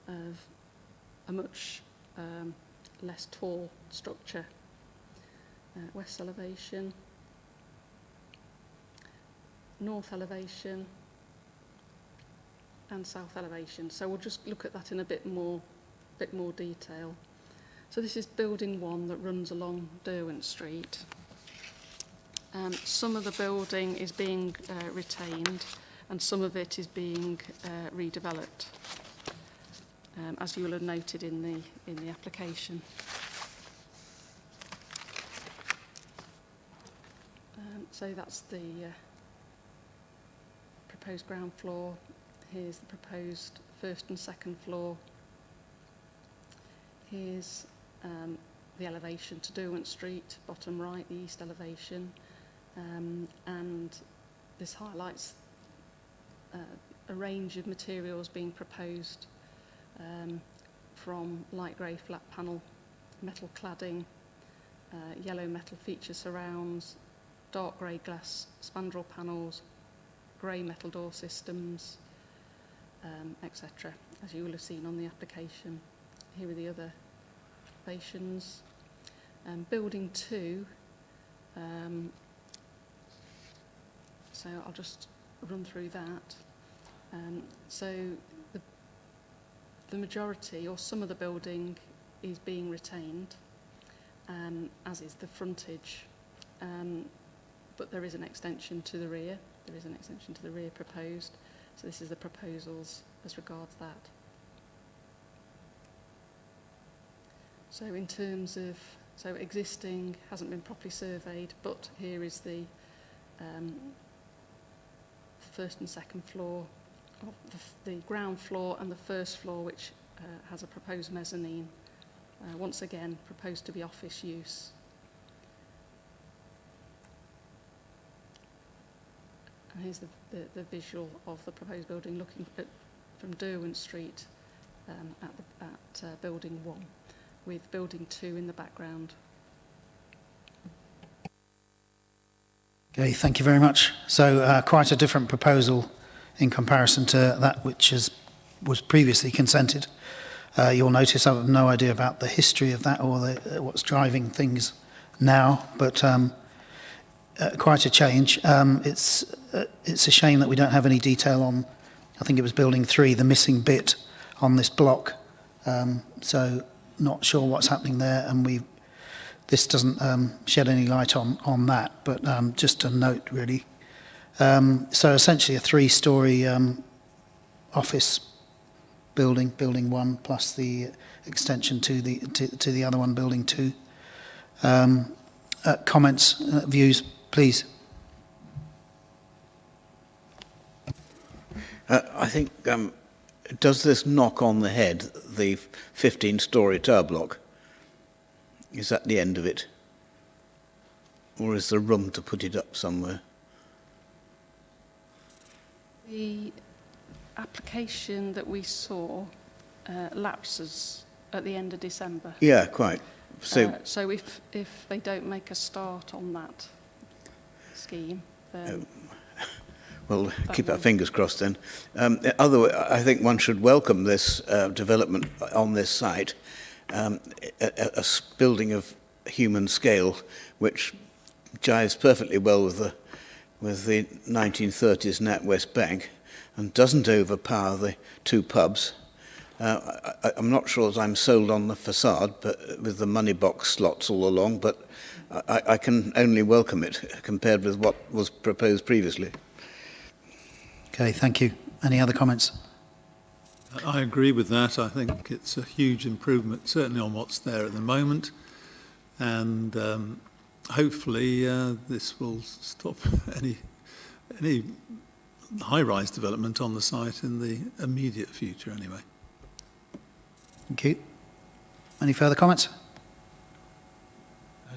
of a much less tall structure. West elevation, north elevation and south elevation. So we'll just look at that in a bit more detail. So this is building 1 that runs along Derwent Street. Some of the building is being retained and some of it is being redeveloped, as you will have noted in the application. So that's the proposed ground floor. Here's the proposed first and second floor. Here's the elevation to Derwent Street, bottom right, the east elevation. And this highlights a range of materials being proposed, from light grey flat panel, metal cladding, yellow metal feature surrounds, dark grey glass spandrel panels, grey metal door systems, etc., as you will have seen on the application. Here are the other elevations. Building 2, so I'll just run through that. So the majority or some of the building is being retained, as is the frontage, but there is an extension to the rear. there is an extension to the rear proposed. So this is the proposals as regards that. So in terms of, so existing hasn't been properly surveyed, but here is the first and second floor, of the ground floor and the first floor, which has a proposed mezzanine. Once again, proposed to be office use. And here's the visual of the proposed building looking at, from Derwent Street at building 1, with building 2 in the background. Okay, thank you very much. So quite a different proposal in comparison to that which was previously consented. You'll notice I have no idea about the history of that or what's driving things now, but quite a change. It's a shame that we don't have any detail on, I think it was building 3, the missing bit on this block. So not sure what's happening there, and this doesn't shed any light on that, but just a note really. So essentially a 3-storey office building, building 1, plus the extension to the other one, building 2. Comments, views, please. I think, does this knock on the head the 15-storey tower block? Is that the end of it? Or is there room to put it up somewhere? The application that we saw lapses at the end of December. Yeah, quite. So if they don't make a start on that scheme, then... Well, keep our fingers crossed then. I think one should welcome this development on this site, a building of human scale, which jives perfectly well with the 1930s NatWest Bank and doesn't overpower the 2 pubs. I'm not sure that I'm sold on the facade, but with the money box slots all along, but I can only welcome it compared with what was proposed previously. Okay, thank you. Any other comments? I agree with that. I think it's a huge improvement, certainly on what's there at the moment. And hopefully this will stop any high-rise development on the site in the immediate future anyway. Thank you. Any further comments?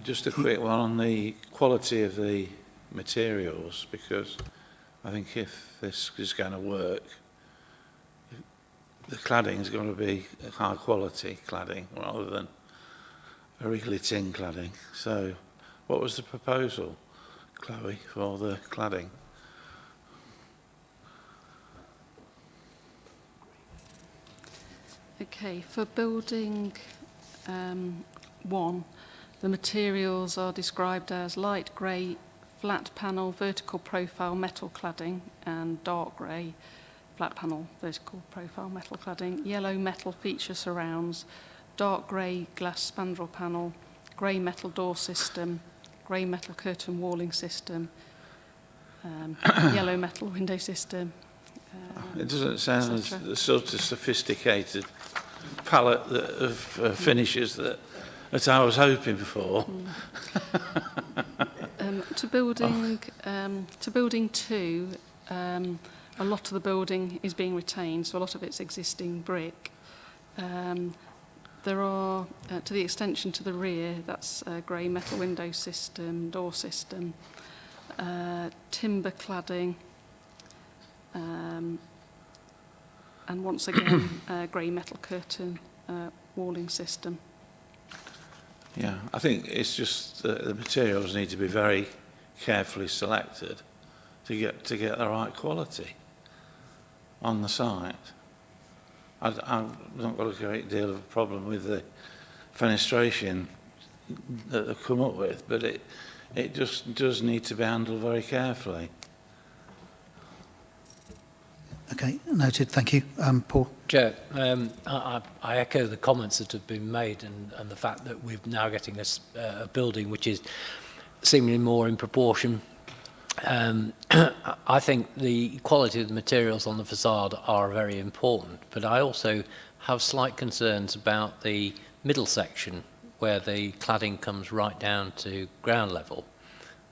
Just a quick one on the quality of the materials, because I think if this is going to work, the cladding is going to be a high quality cladding rather than a really tin cladding. So what was the proposal, Chloe, for the cladding? Okay, for building 1, the materials are described as light grey flat panel vertical profile metal cladding and dark grey flat panel vertical profile metal cladding, yellow metal feature surrounds, dark grey glass spandrel panel, grey metal door system, grey metal curtain walling system, yellow metal window system. It doesn't sound as the sort of sophisticated palette of finishes that I was hoping for. To building 2, a lot of the building is being retained, so a lot of it's existing brick. There are, to the extension to the rear, that's a grey metal window system, door system, timber cladding, and once again, grey metal curtain walling system. Yeah, I think it's just the materials need to be very carefully selected to get the right quality on the site. I've not got a great deal of a problem with the fenestration that they've come up with, but it just does need to be handled very carefully. Okay, noted. Thank you. Paul? Chair, I echo the comments that have been made and the fact that we're now getting a building which is seemingly more in proportion I think the quality of the materials on the facade are very important, but I also have slight concerns about the middle section where the cladding comes right down to ground level.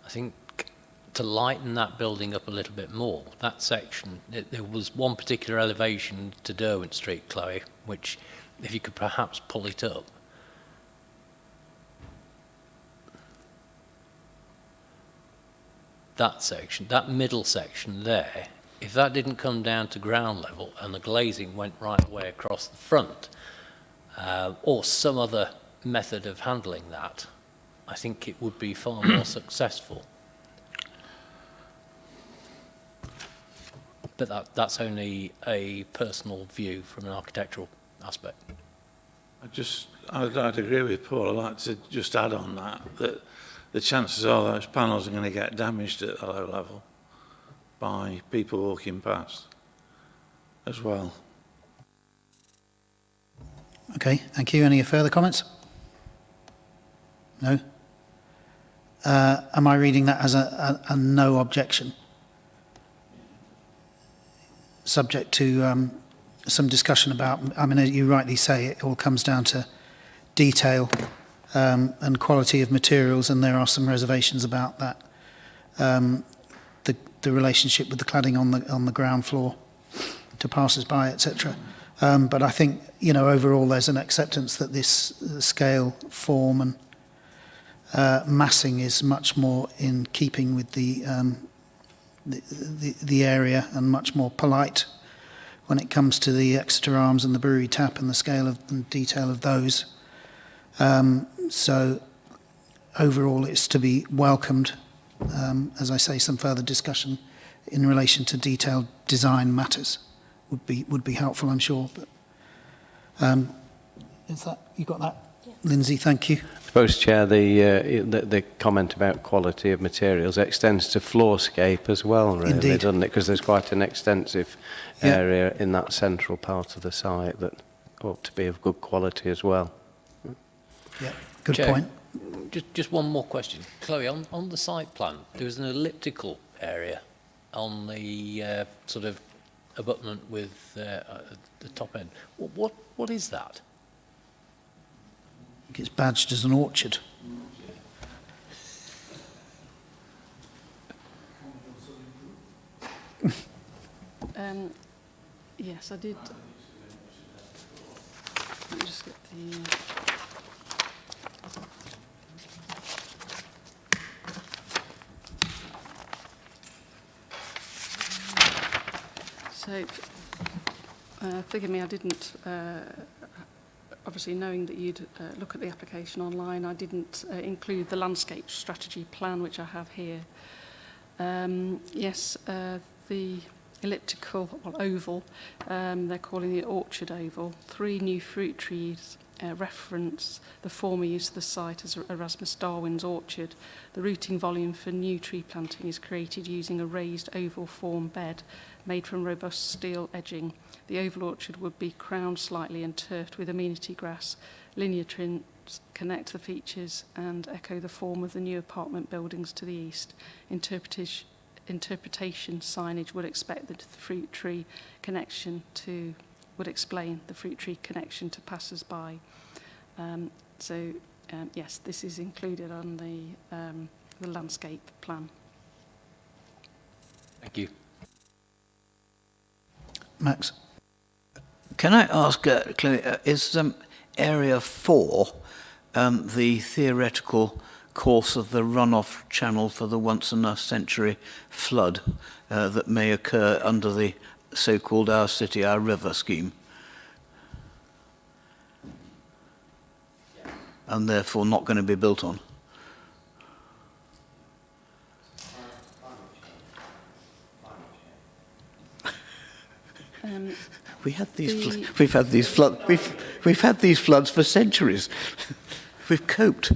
I think to lighten that building up a little bit more, that section, there was one particular elevation to Derwent Street, Chloe, which if you could perhaps pull it up. That section, that middle section there, if that didn't come down to ground level and the glazing went right away across the front, or some other method of handling that, I think it would be far more successful. But that's only a personal view from an architectural aspect. I'd agree with Paul. I'd like to just add on that the chances are those panels are going to get damaged at the low level by people walking past as well. Okay, thank you. Any further comments? No? Am I reading that as a no objection? Subject to some discussion about, I mean, as you rightly say, it all comes down to detail and quality of materials, and there are some reservations about that. The relationship with the cladding on the ground floor to passers-by, etc. But I think, you know, overall there's an acceptance that this scale, form and massing is much more in keeping with the area and much more polite when it comes to the Exeter Arms and the brewery tap and the scale of and detail of those. So overall it's to be welcomed. As I say, some further discussion in relation to detailed design matters would be helpful, I'm sure. But is that, you got that, yeah. Lindsay? Thank you. I suppose, Chair, the comment about quality of materials extends to floorscape as well, really, Indeed. Doesn't it? Because there's quite an extensive area in that central part of the site that ought to be of good quality as well. Yeah, good Chair, point. Just one more question. Chloe, on the site plan, there was an elliptical area on the sort of abutment with the top end. What is that? I think it's badged as an orchard. Yes, I did. Let me just get the... So, forgive me, I didn't, obviously knowing that you'd look at the application online, I didn't include the landscape strategy plan, which I have here. Yes, the elliptical, well, oval, they're calling it orchard oval. 3 new fruit trees reference the former use of the site as Erasmus Darwin's orchard. The rooting volume for new tree planting is created using a raised oval form bed made from robust steel edging. The oval orchard would be crowned slightly and turfed with amenity grass. Linear trims connect the features and echo the form of the new apartment buildings to the east. Interpretation signage would expect that the fruit tree connection to explain the fruit tree connection to passers-by. Yes, this is included on the landscape plan. Thank you. Max? Can I ask, Chloe, is Area 4 the theoretical course of the runoff channel for the once-in-a-century flood that may occur under the so-called Our City, Our River scheme? And therefore not going to be built on? We've had these floods for centuries. We've coped.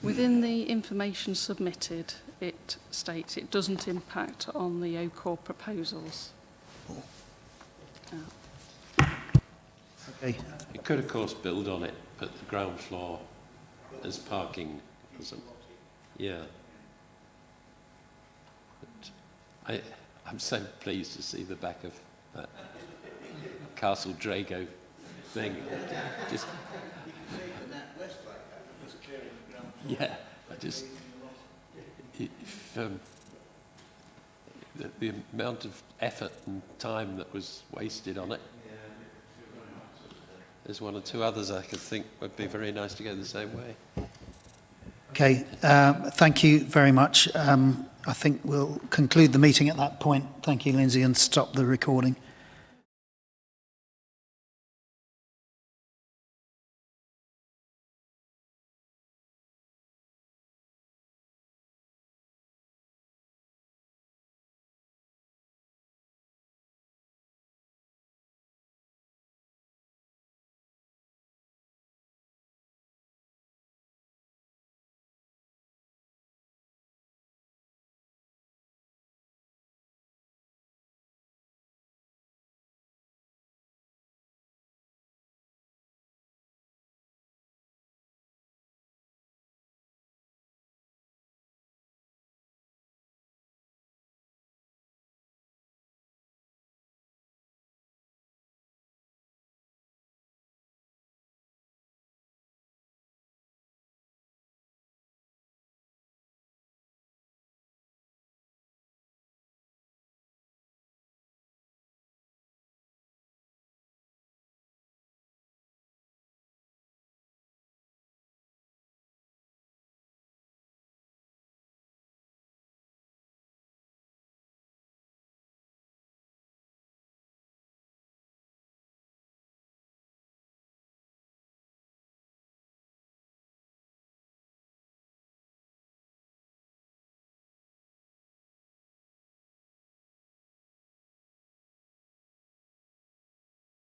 Within the information submitted, it states it doesn't impact on the OCOR proposals. Okay. You could, of course, build on it, but the ground floor as parking. Yeah. But I'm so pleased to see the back of that Castle Drago thing. Just, yeah, I just, if, the amount of effort and time that was wasted on it. There's one or two others I could think would be very nice to go the same way. Okay, thank you very much. I think we'll conclude the meeting at that point. Thank you, Lindsay, and stop the recording.